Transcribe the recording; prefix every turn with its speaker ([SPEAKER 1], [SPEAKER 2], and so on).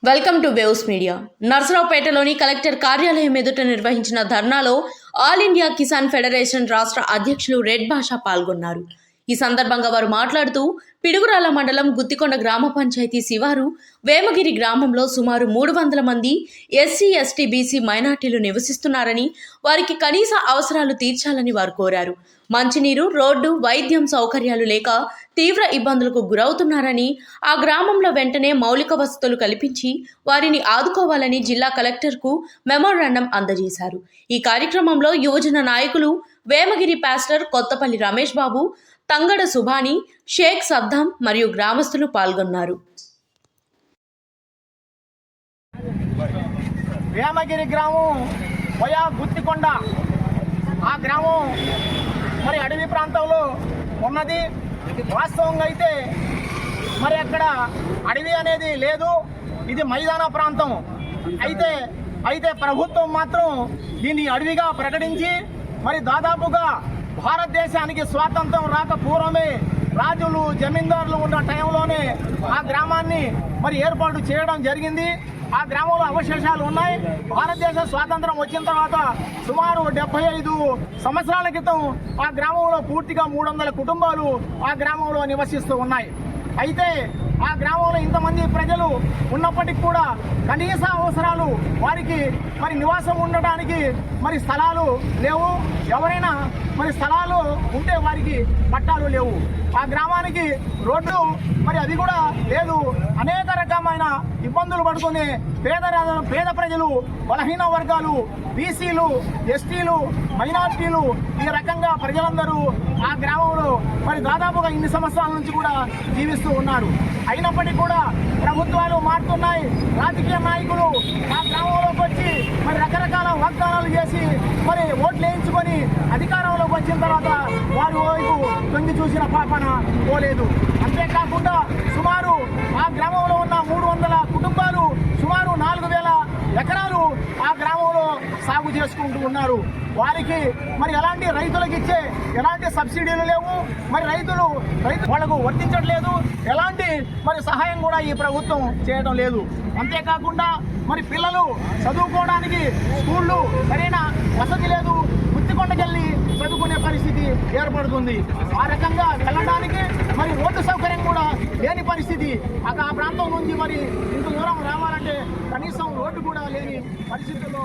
[SPEAKER 1] Welcome to Waves Media. నర్సరావుపేటలోని collector కార్యాలయం ఎదుట నిర్వహించిన ధర్నాలో ఆల్ ఇండియా కిసాన్ ఫెడరేషన్ రాష్ట్ర అధ్యక్షులు రెడ్ భాష పాల్గొన్నారు. ఈ సందర్భంగా వారు మాట్లాడుతూ పిడుగురాల మండలం గుత్తికొండ గ్రామ పంచాయతీ శివారు వేమగిరి గ్రామంలో సుమారు 300 మంది ఎస్సీ, ఎస్టీ, బీసీ మైనార్టీలు నివసిస్తున్నారని, వారికి కనీస అవసరాలు తీర్చాలని వారు కోరారు. మంచినీరు, రోడ్డు, వైద్యం సౌకర్యాలు లేక తీవ్ర ఇబ్బందులకు గురవుతున్నారని, ఆ గ్రామంలో వెంటనే మౌలిక వసతులు కల్పించి వారిని ఆదుకోవాలని జిల్లా కలెక్టర్కు మెమోరాండం అందజేశారు. ఈ కార్యక్రమంలో యువజన నాయకులు వేమగిరి పాస్టర్ కొత్తపల్లి రమేష్ బాబు, తంగడ సుభాని, షేక్ సద్దాం మరియు గ్రామస్తులు పాల్గొన్నారు.
[SPEAKER 2] వేమగిరి గ్రామం వయా గుత్తికొండ, ఆ గ్రామం మరి అడవి ప్రాంతంలో ఉన్నది. వాస్తవంగా అయితే మరి అక్కడ అడవి అనేది లేదు, ఇది మైదాన ప్రాంతం. అయితే ప్రభుత్వం మాత్రం దీన్ని అడవిగా ప్రకటించి మరి దాదాపుగా భారతదేశానికి స్వాతంత్రం రాక పూర్వమే రాజులు, జమీందారులు ఉన్న టైంలోనే ఆ గ్రామాన్ని మరి ఏర్పాటు చేయడం జరిగింది. ఆ గ్రామంలో అవశేషాలు ఉన్నాయి. భారతదేశ స్వాతంత్రం వచ్చిన తర్వాత సుమారు 75 సంవత్సరాల క్రితం ఆ గ్రామంలో పూర్తిగా 300 కుటుంబాలు ఆ గ్రామంలో నివసిస్తూ ఉన్నాయి. అయితే ఆ గ్రామంలో ఇంతమంది ప్రజలు ఉన్నప్పటికీ కూడా కనీస అవసరాలు వారికి మరి నివాసం ఉండడానికి మరి స్థలాలు లేవు. ఎవరైనా మరి స్థలాలు ఉంటే వారికి పట్టాలు లేవు. ఆ గ్రామానికి రోడ్డు మరి అది కూడా లేదు. అనేక రకమైన ఇబ్బందులు పడుకునే పేద ప్రజలు, బలహీన వర్గాలు, బీసీలు, ఎస్టీలు, మైనార్టీలు, ఈ రకంగా ప్రజలందరూ ఆ గ్రామంలో మరి దాదాపుగా ఇన్ని సంవత్సరాల నుంచి కూడా జీవిస్తూ ఉన్నారు. అయినప్పటికీ కూడా ప్రభుత్వాలు మారుతున్నాయి. రాజకీయ నాయకులు ఆ గ్రామంలోకి వచ్చి మరి రకరకాల వాగ్దానాలు చేసి మరి ఓట్లు వేయించుకొని అధికారంలోకి వచ్చిన తర్వాత వారు వైపు తొంగి చూసిన పాపన పోలేదు. అంతేకాకుండా సుమారు ఆ గ్రామంలో ఉన్న 300 కుటుంబాలు సుమారు 4000 ఎకరాలు ఆ గ్రామంలో సాగు చేసుకుంటూ ఉన్నారు. వారికి మరి ఎలాంటి రైతులకు ఇచ్చే ఎలాంటి సబ్సిడీలు లేవు. మరి రైతు వాళ్లకు వర్తించట్లేదు. ఎలాంటి మరి సహాయం కూడా ఈ ప్రభుత్వం చేయడం లేదు. అంతేకాకుండా మరి పిల్లలు చదువుకోవడానికి స్కూళ్ళు సరైన వసతి లేదు. గుత్తికొండకెళ్ళి చదువుకునే పరిస్థితి ఏర్పడుతుంది. ఆ రకంగా వెళ్ళడానికి మరి రోడ్డు సౌకర్యం కూడా లేని పరిస్థితి. ఆ ప్రాంతం నుంచి మరి ఇంత దూరం రావాలంటే కనీసం రోడ్డు కూడా లేని పరిస్థితుల్లో